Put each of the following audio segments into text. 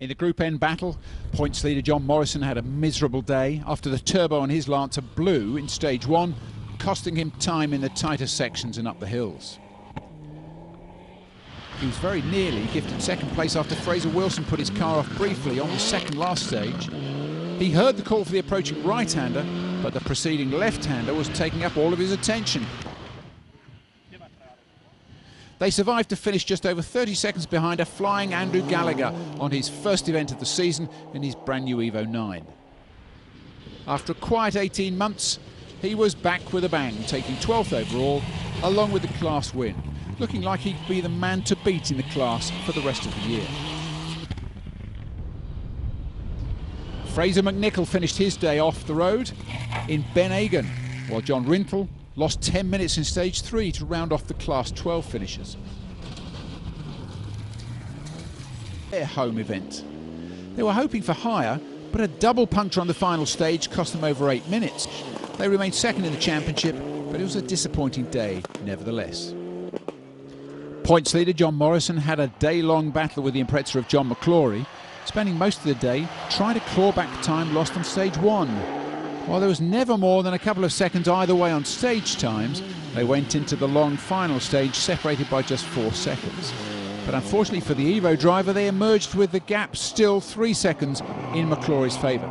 In the Group N battle, points leader John Morrison had a miserable day after the turbo on his Lancer blew in stage one, costing him time in the tighter sections and up the hills. He was very nearly gifted second place after Fraser Wilson put his car off briefly on the second last stage. He heard the call for the approaching right-hander, but the preceding left-hander was taking up all of his attention. They survived to finish just over 30 seconds behind a flying Andrew Gallacher on his first event of the season in his brand new Evo 9. After a quiet 18 months, he was back with a bang, taking 12th overall, along with the class win, looking like he'd be the man to beat in the class for the rest of the year. Fraser McNichol finished his day off the road in Ben Agan, while John Rintle lost 10 minutes in stage 3 to round off the class 12 finishers. Their home event. They were hoping for higher, but a double puncture on the final stage cost them over 8 minutes. They remained second in the championship, but it was a disappointing day nevertheless. Points leader John Morrison had a day-long battle with the Impreza of John McClory, spending most of the day trying to claw back time lost on stage 1. While there was never more than a couple of seconds either way on stage times, they went into the long final stage separated by just 4 seconds. But unfortunately for the Evo driver, they emerged with the gap still 3 seconds in McClory's favour.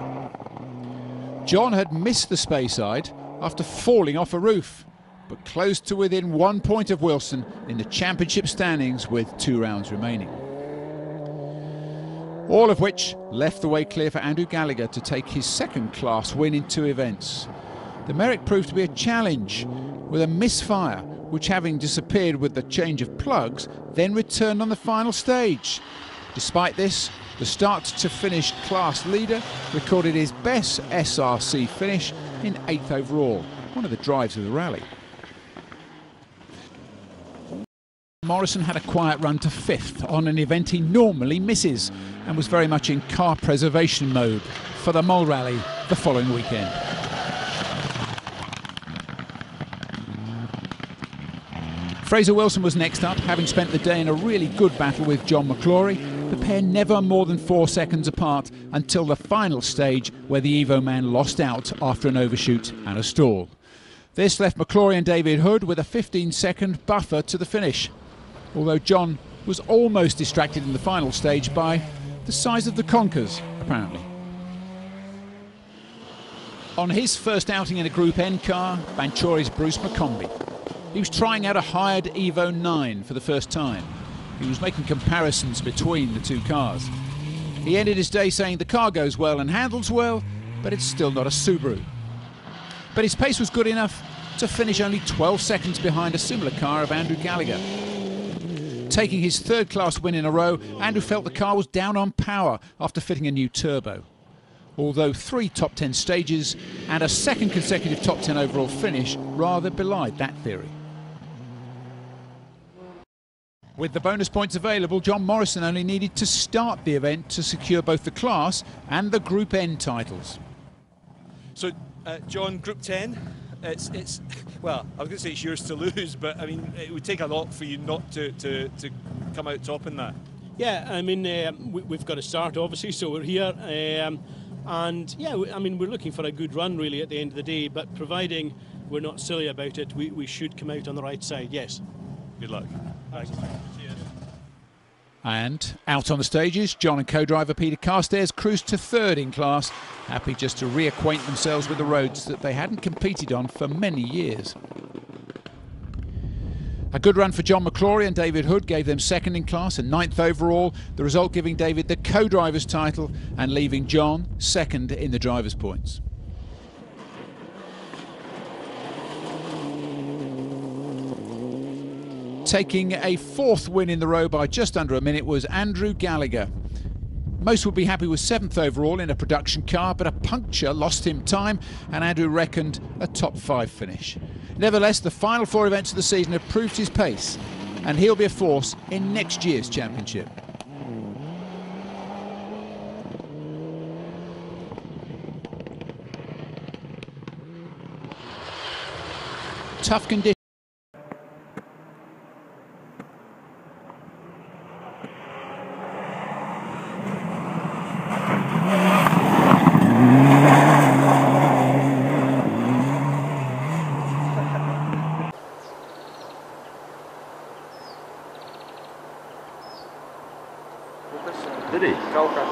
John had missed the Speyside after falling off a roof, but closed to within 1 point of Wilson in the championship standings with 2 rounds remaining. All of which left the way clear for Andrew Gallacher to take his second class win in 2 events. The Merrick proved to be a challenge with a misfire, which having disappeared with the change of plugs, then returned on the final stage. Despite this, the start to finish class leader recorded his best SRC finish in 8th overall, one of the drives of the rally. Morrison had a quiet run to 5th on an event he normally misses and was very much in car preservation mode for the Mole Rally the following weekend. Fraser Wilson was next up, having spent the day in a really good battle with John McClory, the pair never more than 4 seconds apart until the final stage where the Evo man lost out after an overshoot and a stall. This left McClory and David Hood with a 15-second buffer to the finish, although John was almost distracted in the final stage by the size of the conkers, apparently. On his first outing in a Group N car, Banchori's Bruce McCombie. He was trying out a hired Evo 9 for the first time. He was making comparisons between the 2 cars. He ended his day saying the car goes well and handles well, but it's still not a Subaru. But his pace was good enough to finish only 12 seconds behind a similar car of Andrew Gallacher. Taking his 3rd class win in a row, Andrew felt the car was down on power after fitting a new turbo. Although 3 top 10 stages and a 2nd consecutive top 10 overall finish rather belied that theory. With the bonus points available, John Morrison only needed to start the event to secure both the class and the Group N titles. So, John, Group 10, it's well, I was going to say it's yours to lose, but I mean, it would take a lot for you not to come out top in that. Yeah, I mean, we've got to start, obviously, so we're here. And yeah, I mean, we're looking for a good run, really, at the end of the day, but providing we're not silly about it, we should come out on the right side, yes. Good luck. Thanks. And out on the stages, John and co-driver Peter Carstairs cruised to 3rd in class, happy just to reacquaint themselves with the roads that they hadn't competed on for many years. A good run for John McClory and David Hood gave them 2nd in class and 9th overall, the result giving David the co-driver's title and leaving John 2nd in the driver's points. Taking a 4th win in the row by just under a minute was Andrew Gallacher. Most would be happy with 7th overall in a production car, but a puncture lost him time and Andrew reckoned a top 5 finish. Nevertheless, the final 4 events of the season have proved his pace and he'll be a force in next year's championship. Tough conditions. Did he? Gallacher.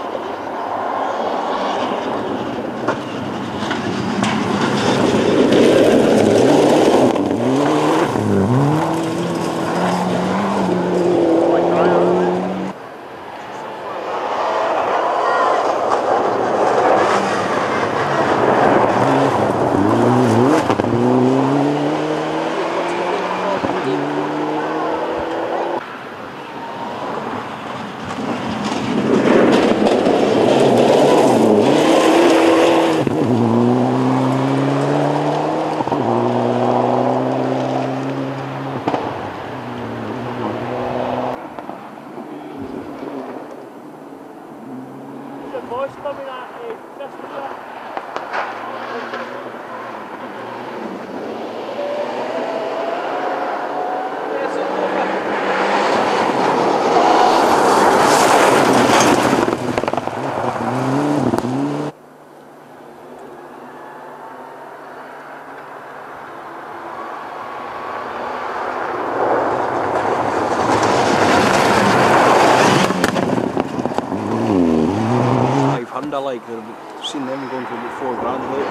Like I've seen them going for about £4 lately.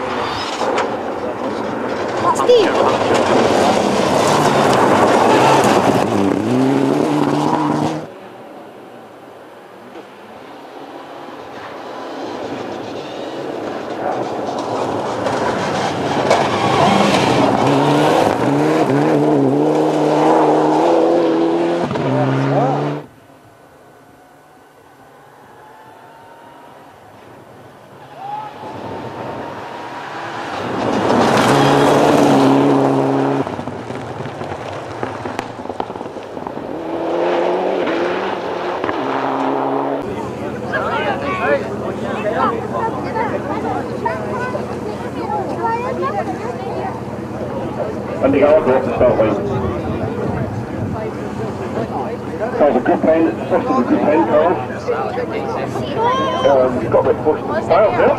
And the Gallacher off the start line. Carl's a good pen, first of a good pen, Carl. You've got a bit close to the styles there.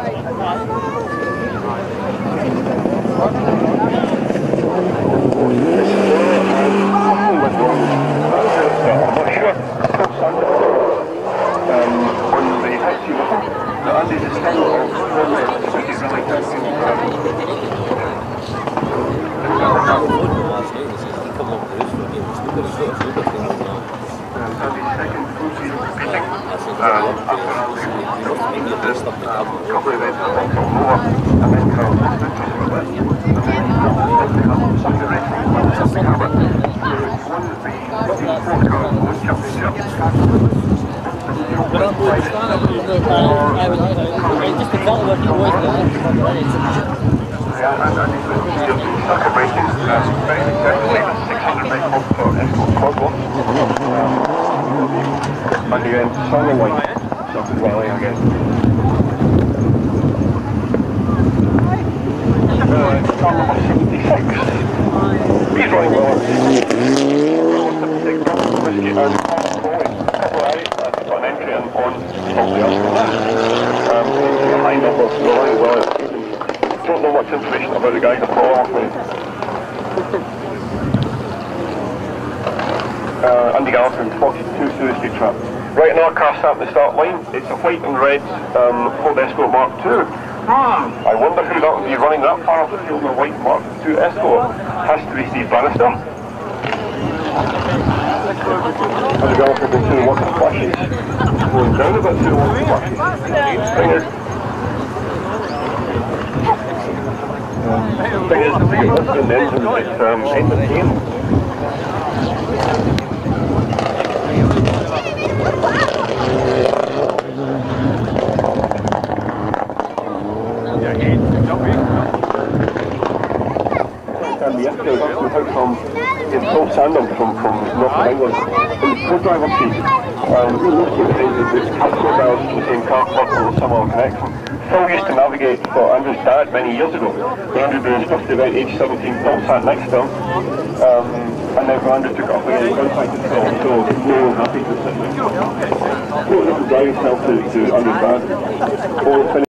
I'm not sure. On the taxi with him, Andy's a stand he's really and again, Sandham Rally again. Car number 76. He's running well. 76 whiskey and got an entry on top the high number, so running well. Don't know much information about the guys at all. Andy Gallacher, 42 through the street trap. Right, another car sat at the start line. It's a white and red Ford Escort Mark II. I wonder who that would be running that far off the field in a white Mark II Escort. Has to be Steve Bannister. Andy Gallacher going through the water splashes. Going down a bit through the water splashes. Thing is, the thing is, the engine is entertaining. Yesterday, we out from Sandham from north of England in the co-driver seat. We looked at the co-drivers from the same car club and the similar connection. Phil used to navigate for Andrew's dad many years ago. Andrew doing his first event, age 17, Phil sat next to him. And then Andrew took it up again and contacted Phil, so no one happy to sit there. He drove himself to Andrew's dad.